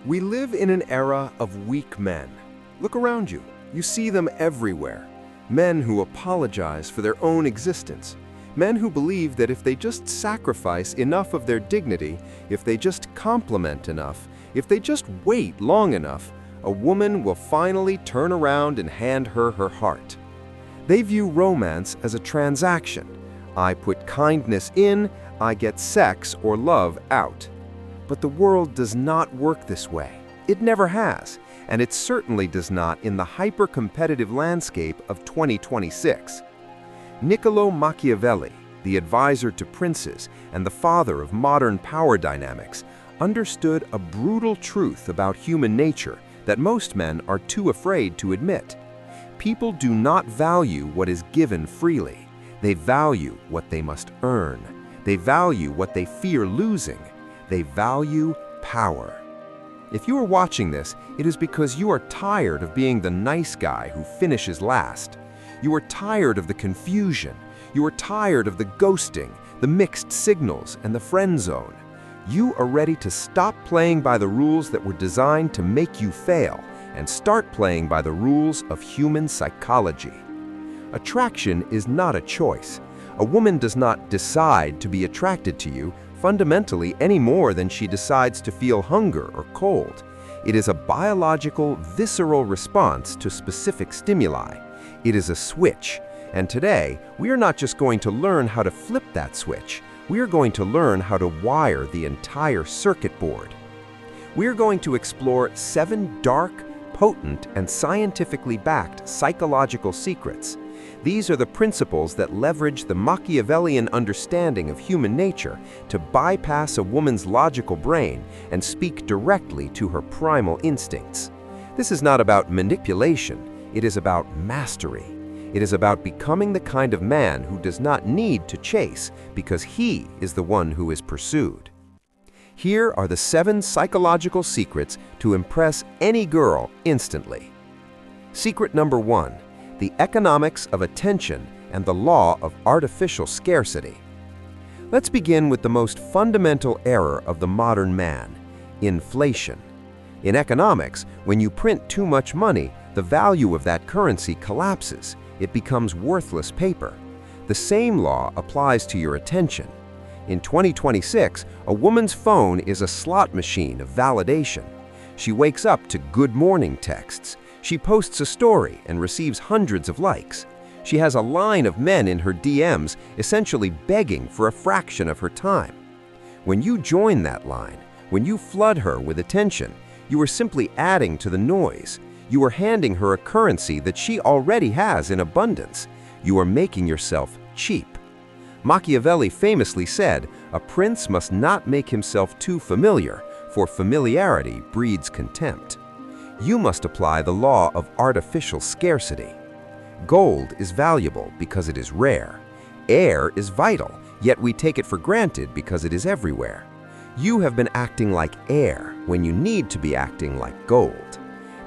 We live in an era of weak men. Look around you. You see them everywhere. Men who apologize for their own existence. Men who believe that if they just sacrifice enough of their dignity, if they just compliment enough, if they just wait long enough, a woman will finally turn around and hand her her heart. They view romance as a transaction. I put kindness in, I get sex or love out. But the world does not work this way. It never has, and it certainly does not in the hyper-competitive landscape of 2026. Niccolo Machiavelli, the advisor to princes and the father of modern power dynamics, understood a brutal truth about human nature that most men are too afraid to admit. People do not value what is given freely. They value what they must earn. They value what they fear losing. They value power. If you are watching this, it is because you are tired of being the nice guy who finishes last. You are tired of the confusion. You are tired of the ghosting, the mixed signals, and the friend zone. You are ready to stop playing by the rules that were designed to make you fail and start playing by the rules of human psychology. Attraction is not a choice. A woman does not decide to be attracted to you fundamentally any more than she decides to feel hunger or cold. It is a biological, visceral response to specific stimuli. It is a switch. And today, we are not just going to learn how to flip that switch. We are going to learn how to wire the entire circuit board. We are going to explore 7 dark, potent, and scientifically backed psychological secrets. These are the principles that leverage the Machiavellian understanding of human nature to bypass a woman's logical brain and speak directly to her primal instincts. This is not about manipulation, it is about mastery. It is about becoming the kind of man who does not need to chase because he is the one who is pursued. Here are the 7 psychological secrets to impress any girl instantly. Secret number 1. The economics of attention and the law of artificial scarcity. Let's begin with the most fundamental error of the modern man: inflation. In economics, when you print too much money, the value of that currency collapses. It becomes worthless paper. The same law applies to your attention. In 2026, a woman's phone is a slot machine of validation. She wakes up to good morning texts. She posts a story and receives hundreds of likes. She has a line of men in her DMs essentially begging for a fraction of her time. When you join that line, when you flood her with attention, you are simply adding to the noise. You are handing her a currency that she already has in abundance. You are making yourself cheap. Machiavelli famously said, "A prince must not make himself too familiar, for familiarity breeds contempt." You must apply the law of artificial scarcity. Gold is valuable because it is rare. Air is vital, yet we take it for granted because it is everywhere. You have been acting like air when you need to be acting like gold.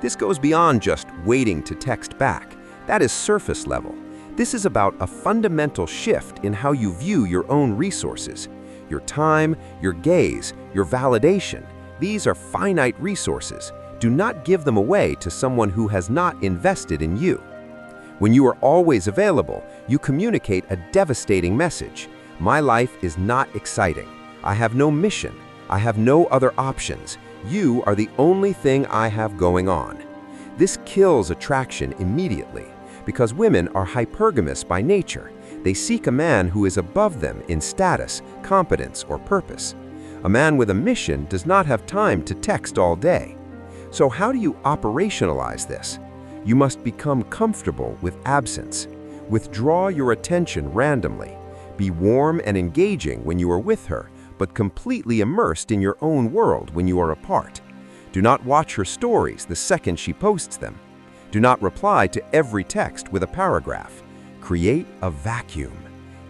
This goes beyond just waiting to text back. That is surface level. This is about a fundamental shift in how you view your own resources. Your time, your gaze, your validation. These are finite resources. Do not give them away to someone who has not invested in you. When you are always available, you communicate a devastating message. My life is not exciting. I have no mission. I have no other options. You are the only thing I have going on. This kills attraction immediately because women are hypergamous by nature. They seek a man who is above them in status, competence, or purpose. A man with a mission does not have time to text all day. So how do you operationalize this? You must become comfortable with absence. Withdraw your attention randomly. Be warm and engaging when you are with her, but completely immersed in your own world when you are apart. Do not watch her stories the second she posts them. Do not reply to every text with a paragraph. Create a vacuum.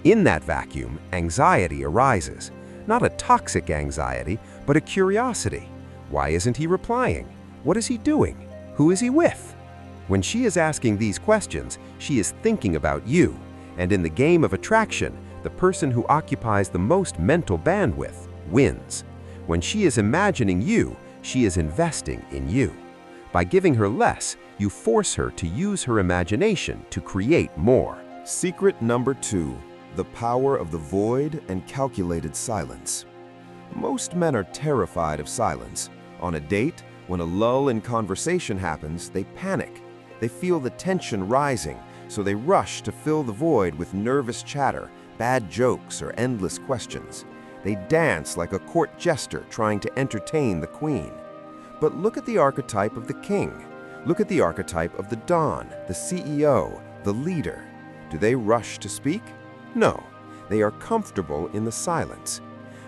In that vacuum, anxiety arises. Not a toxic anxiety, but a curiosity. Why isn't he replying? What is he doing? Who is he with? When she is asking these questions, she is thinking about you. And in the game of attraction, the person who occupies the most mental bandwidth wins. When she is imagining you, she is investing in you. By giving her less, you force her to use her imagination to create more. Secret number 2, the power of the void and calculated silence. Most men are terrified of silence. On a date, when a lull in conversation happens, they panic. They feel the tension rising, so they rush to fill the void with nervous chatter, bad jokes, or endless questions. They dance like a court jester trying to entertain the queen. But look at the archetype of the king. Look at the archetype of the Don, the CEO, the leader. Do they rush to speak? No, they are comfortable in the silence.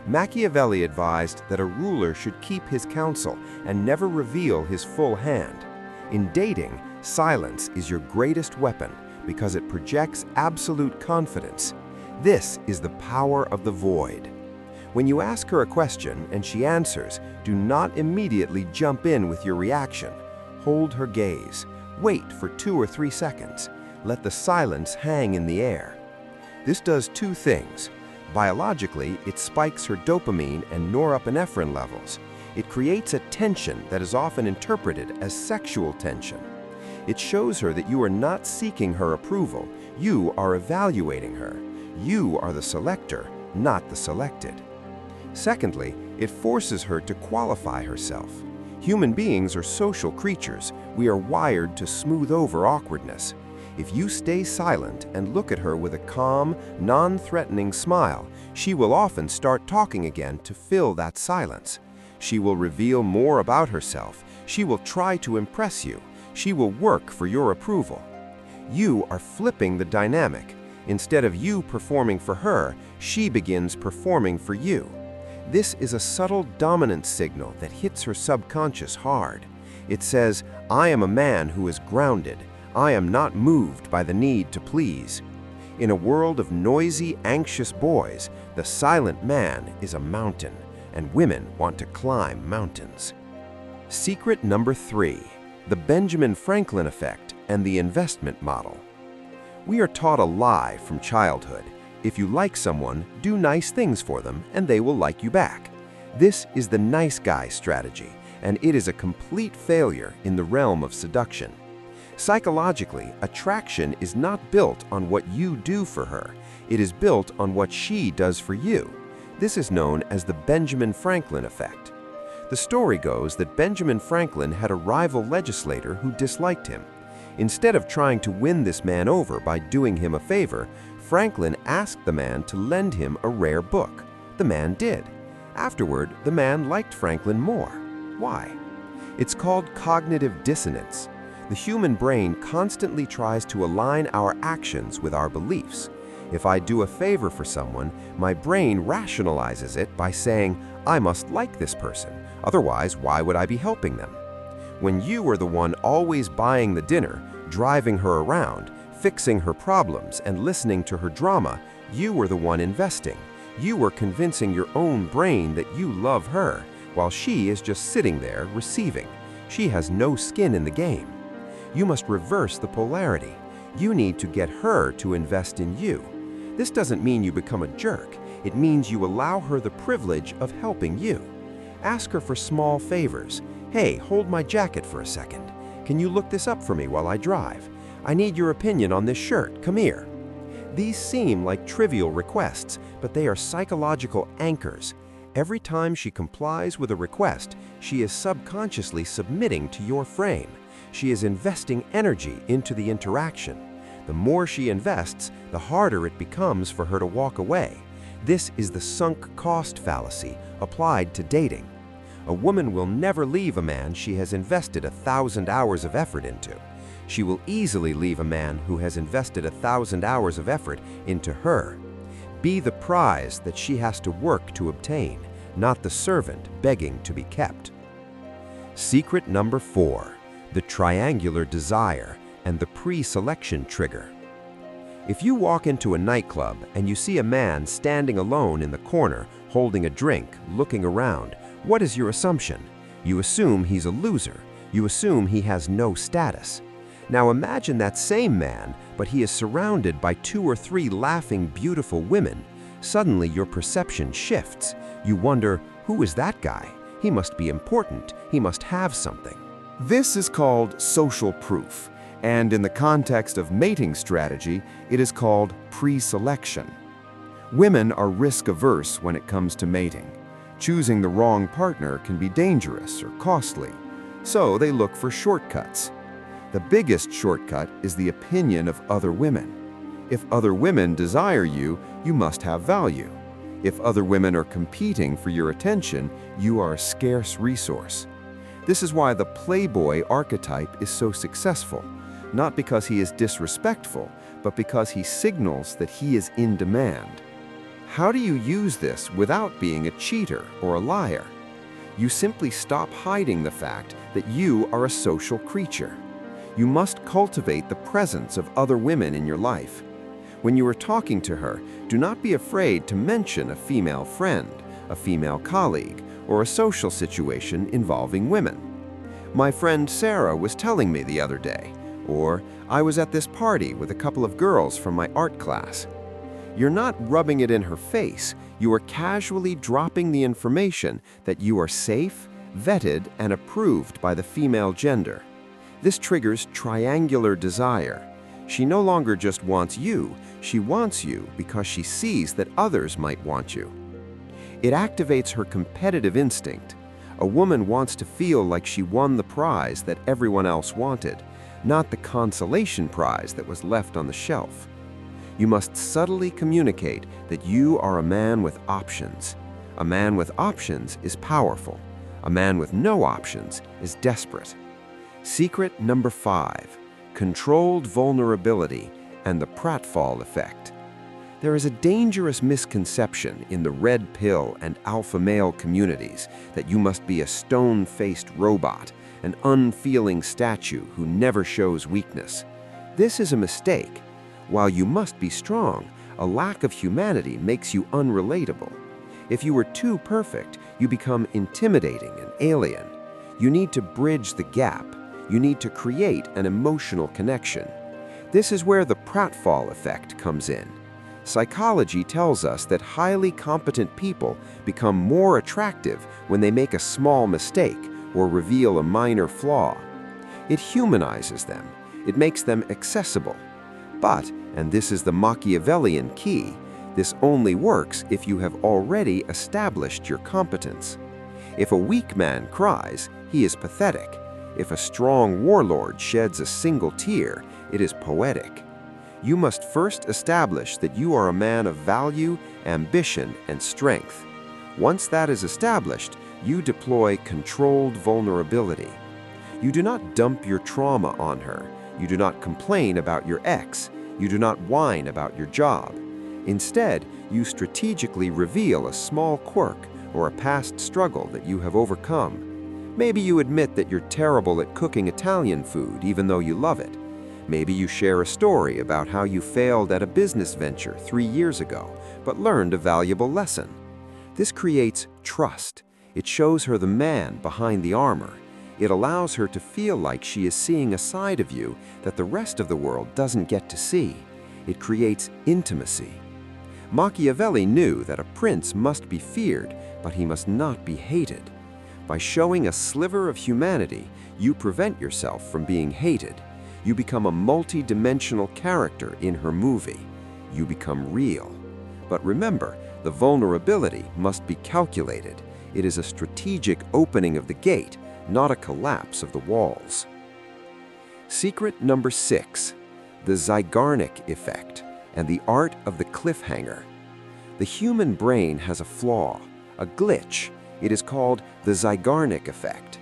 Machiavelli advised that a ruler should keep his counsel and never reveal his full hand. In dating, silence is your greatest weapon because it projects absolute confidence. This is the power of the void. When you ask her a question and she answers, do not immediately jump in with your reaction. Hold her gaze. Wait for 2 or 3 seconds. Let the silence hang in the air. This does 2 things. Biologically, it spikes her dopamine and norepinephrine levels. It creates a tension that is often interpreted as sexual tension. It shows her that you are not seeking her approval. You are evaluating her. You are the selector, not the selected. Secondly, it forces her to qualify herself. Human beings are social creatures. We are wired to smooth over awkwardness. If you stay silent and look at her with a calm, non-threatening smile, she will often start talking again to fill that silence. She will reveal more about herself. She will try to impress you. She will work for your approval. You are flipping the dynamic. Instead of you performing for her, she begins performing for you. This is a subtle dominance signal that hits her subconscious hard. It says, I am a man who is grounded. I am not moved by the need to please. In a world of noisy, anxious boys, the silent man is a mountain, and women want to climb mountains. Secret number 3, the Benjamin Franklin effect and the investment model. We are taught a lie from childhood. If you like someone, do nice things for them, and they will like you back. This is the nice guy strategy, and it is a complete failure in the realm of seduction. Psychologically, attraction is not built on what you do for her. It is built on what she does for you. This is known as the Benjamin Franklin effect. The story goes that Benjamin Franklin had a rival legislator who disliked him. Instead of trying to win this man over by doing him a favor, Franklin asked the man to lend him a rare book. The man did. Afterward, the man liked Franklin more. Why? It's called cognitive dissonance. The human brain constantly tries to align our actions with our beliefs. If I do a favor for someone, my brain rationalizes it by saying, I must like this person, otherwise why would I be helping them? When you are the one always buying the dinner, driving her around, fixing her problems, and listening to her drama, you are the one investing. You are convincing your own brain that you love her, while she is just sitting there receiving. She has no skin in the game. You must reverse the polarity. You need to get her to invest in you. This doesn't mean you become a jerk. It means you allow her the privilege of helping you. Ask her for small favors. Hey, hold my jacket for a second. Can you look this up for me while I drive? I need your opinion on this shirt. Come here. These seem like trivial requests, but they are psychological anchors. Every time she complies with a request, she is subconsciously submitting to your frame. She is investing energy into the interaction. The more she invests, the harder it becomes for her to walk away. This is the sunk cost fallacy applied to dating. A woman will never leave a man she has invested 1,000 hours of effort into. She will easily leave a man who has invested 1,000 hours of effort into her. Be the prize that she has to work to obtain, not the servant begging to be kept. Secret number 4, the triangular desire and the pre-selection trigger. If you walk into a nightclub and you see a man standing alone in the corner, holding a drink, looking around, what is your assumption? You assume he's a loser. You assume he has no status. Now imagine that same man, but he is surrounded by 2 or 3 laughing, beautiful women. Suddenly your perception shifts. You wonder, who is that guy? He must be important. He must have something. This is called social proof, and in the context of mating strategy, it is called pre-selection. Women are risk-averse when it comes to mating. Choosing the wrong partner can be dangerous or costly, so they look for shortcuts. The biggest shortcut is the opinion of other women. If other women desire you, you must have value. If other women are competing for your attention, you are a scarce resource. This is why the playboy archetype is so successful, not because he is disrespectful, but because he signals that he is in demand. How do you use this without being a cheater or a liar? You simply stop hiding the fact that you are a social creature. You must cultivate the presence of other women in your life. When you are talking to her, do not be afraid to mention a female friend, a female colleague, or a social situation involving women. My friend Sarah was telling me the other day, or I was at this party with a couple of girls from my art class. You're not rubbing it in her face, you are casually dropping the information that you are safe, vetted, and approved by the female gender. This triggers triangular desire. She no longer just wants you, she wants you because she sees that others might want you. It activates her competitive instinct. A woman wants to feel like she won the prize that everyone else wanted, not the consolation prize that was left on the shelf. You must subtly communicate that you are a man with options. A man with options is powerful. A man with no options is desperate. Secret number 5, controlled vulnerability and the pratfall effect. There is a dangerous misconception in the red pill and alpha male communities that you must be a stone-faced robot, an unfeeling statue who never shows weakness. This is a mistake. While you must be strong, a lack of humanity makes you unrelatable. If you are too perfect, you become intimidating and alien. You need to bridge the gap. You need to create an emotional connection. This is where the pratfall effect comes in. Psychology tells us that highly competent people become more attractive when they make a small mistake or reveal a minor flaw. It humanizes them. It makes them accessible. But, and this is the Machiavellian key, this only works if you have already established your competence. If a weak man cries, he is pathetic. If a strong warlord sheds a single tear, it is poetic. You must first establish that you are a man of value, ambition, and strength. Once that is established, you deploy controlled vulnerability. You do not dump your trauma on her. You do not complain about your ex. You do not whine about your job. Instead, you strategically reveal a small quirk or a past struggle that you have overcome. Maybe you admit that you're terrible at cooking Italian food even though you love it. Maybe you share a story about how you failed at a business venture 3 years ago, but learned a valuable lesson. This creates trust. It shows her the man behind the armor. It allows her to feel like she is seeing a side of you that the rest of the world doesn't get to see. It creates intimacy. Machiavelli knew that a prince must be feared, but he must not be hated. By showing a sliver of humanity, you prevent yourself from being hated. You become a multi-dimensional character in her movie. You become real. But remember, the vulnerability must be calculated. It is a strategic opening of the gate, not a collapse of the walls. Secret number 6, the Zeigarnik effect and the art of the cliffhanger. The human brain has a flaw, a glitch. It is called the Zeigarnik effect.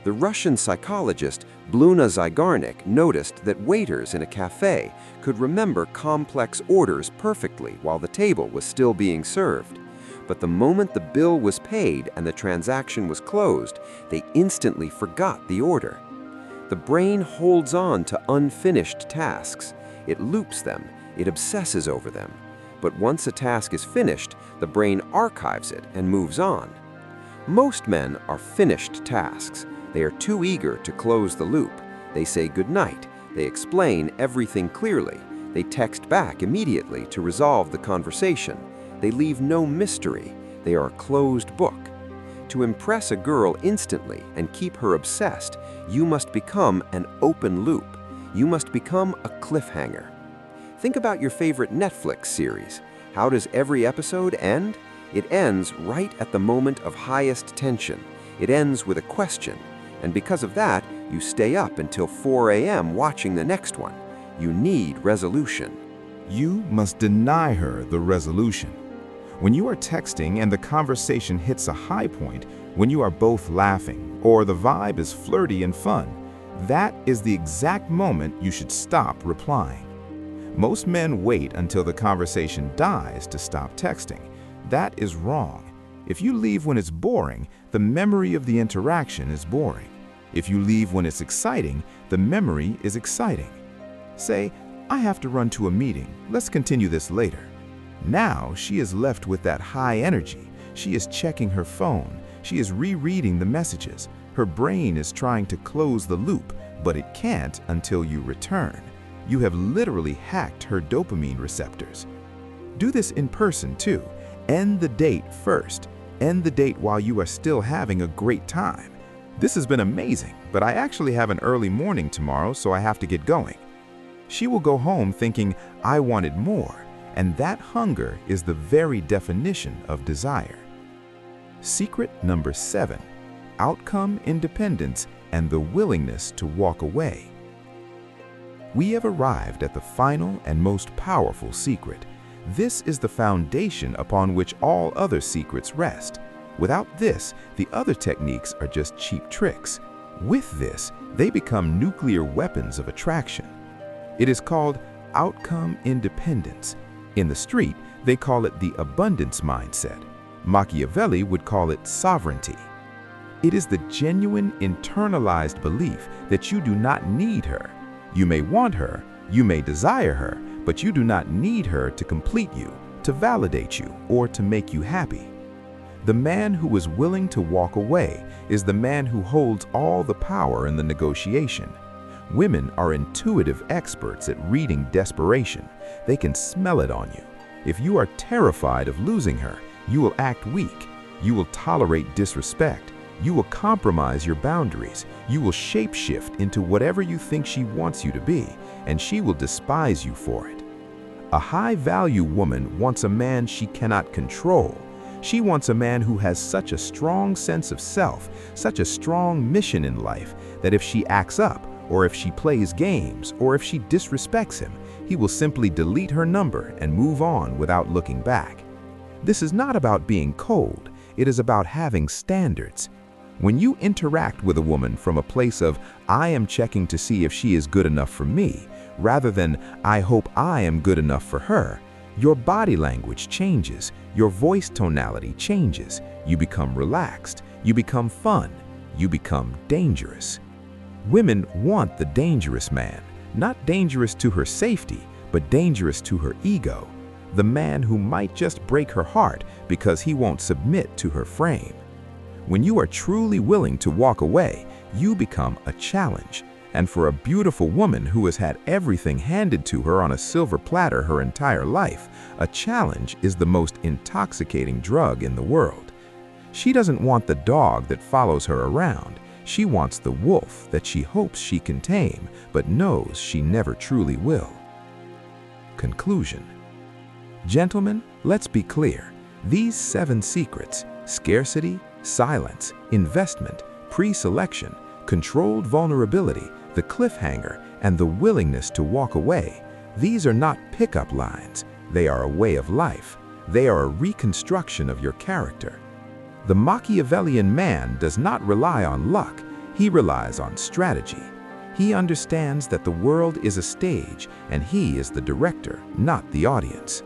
The Russian psychologist Bluna Zeigarnik noticed that waiters in a cafe could remember complex orders perfectly while the table was still being served. But the moment the bill was paid and the transaction was closed, they instantly forgot the order. The brain holds on to unfinished tasks. It loops them, it obsesses over them. But once a task is finished, the brain archives it and moves on. Most men are finished tasks. They are too eager to close the loop. They say goodnight. They explain everything clearly. They text back immediately to resolve the conversation. They leave no mystery. They are a closed book. To impress a girl instantly and keep her obsessed, you must become an open loop. You must become a cliffhanger. Think about your favorite Netflix series. How does every episode end? It ends right at the moment of highest tension. It ends with a question. And because of that, you stay up until 4 a.m. watching the next one. You need resolution. You must deny her the resolution. When you are texting and the conversation hits a high point, when you are both laughing, or the vibe is flirty and fun, that is the exact moment you should stop replying. Most men wait until the conversation dies to stop texting. That is wrong. If you leave when it's boring, the memory of the interaction is boring. If you leave when it's exciting, the memory is exciting. Say, "I have to run to a meeting. Let's continue this later." Now she is left with that high energy. She is checking her phone. She is rereading the messages. Her brain is trying to close the loop, but it can't until you return. You have literally hacked her dopamine receptors. Do this in person too. End the date first. End the date while you are still having a great time. "This has been amazing, but I actually have an early morning tomorrow, so I have to get going." She will go home thinking, "I wanted more," and that hunger is the very definition of desire. Secret number 7, outcome independence and the willingness to walk away. We have arrived at the final and most powerful secret. This is the foundation upon which all other secrets rest. Without this, the other techniques are just cheap tricks. With this, they become nuclear weapons of attraction. It is called outcome independence. In the street, they call it the abundance mindset. Machiavelli would call it sovereignty. It is the genuine internalized belief that you do not need her. You may want her, you may desire her, but you do not need her to complete you, to validate you, or to make you happy. The man who is willing to walk away is the man who holds all the power in the negotiation. Women are intuitive experts at reading desperation. They can smell it on you. If you are terrified of losing her, you will act weak. You will tolerate disrespect. You will compromise your boundaries. You will shapeshift into whatever you think she wants you to be, and she will despise you for it. A high-value woman wants a man she cannot control. She wants a man who has such a strong sense of self, such a strong mission in life, that if she acts up, or if she plays games, or if she disrespects him, he will simply delete her number and move on without looking back. This is not about being cold. It is about having standards. When you interact with a woman from a place of, "I am checking to see if she is good enough for me," rather than, "I hope I am good enough for her," your body language changes, your voice tonality changes, you become relaxed, you become fun, you become dangerous. Women want the dangerous man, not dangerous to her safety, but dangerous to her ego, the man who might just break her heart because he won't submit to her frame. When you are truly willing to walk away, you become a challenge. And for a beautiful woman who has had everything handed to her on a silver platter her entire life, a challenge is the most intoxicating drug in the world. She doesn't want the dog that follows her around. She wants the wolf that she hopes she can tame, but knows she never truly will. Conclusion. Gentlemen, let's be clear. These 7 secrets, scarcity, silence, investment, pre-selection, controlled vulnerability, the cliffhanger, and the willingness to walk away, these are not pickup lines. They are a way of life. They are a reconstruction of your character. The Machiavellian man does not rely on luck. He relies on strategy. He understands that the world is a stage, and he is the director, not the audience.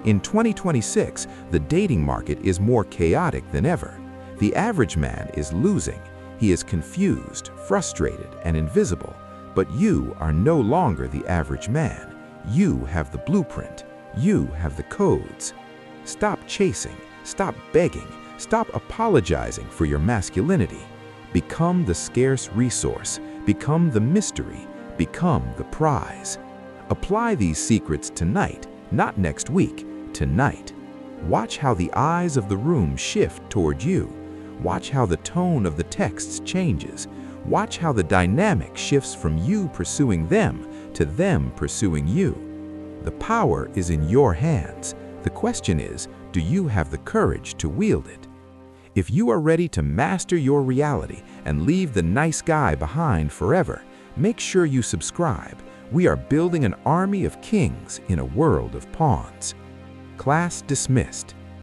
In 2026, the dating market is more chaotic than ever. The average man is losing. He is confused, frustrated, and invisible. But you are no longer the average man. You have the blueprint. You have the codes. Stop chasing. Stop begging. Stop apologizing for your masculinity. Become the scarce resource. Become the mystery. Become the prize. Apply these secrets tonight, not next week. Tonight. Watch how the eyes of the room shift toward you. Watch how the tone of the texts changes. Watch how the dynamic shifts from you pursuing them to them pursuing you. The power is in your hands. The question is, do you have the courage to wield it? If you are ready to master your reality and leave the nice guy behind forever, make sure you subscribe. We are building an army of kings in a world of pawns. Class dismissed.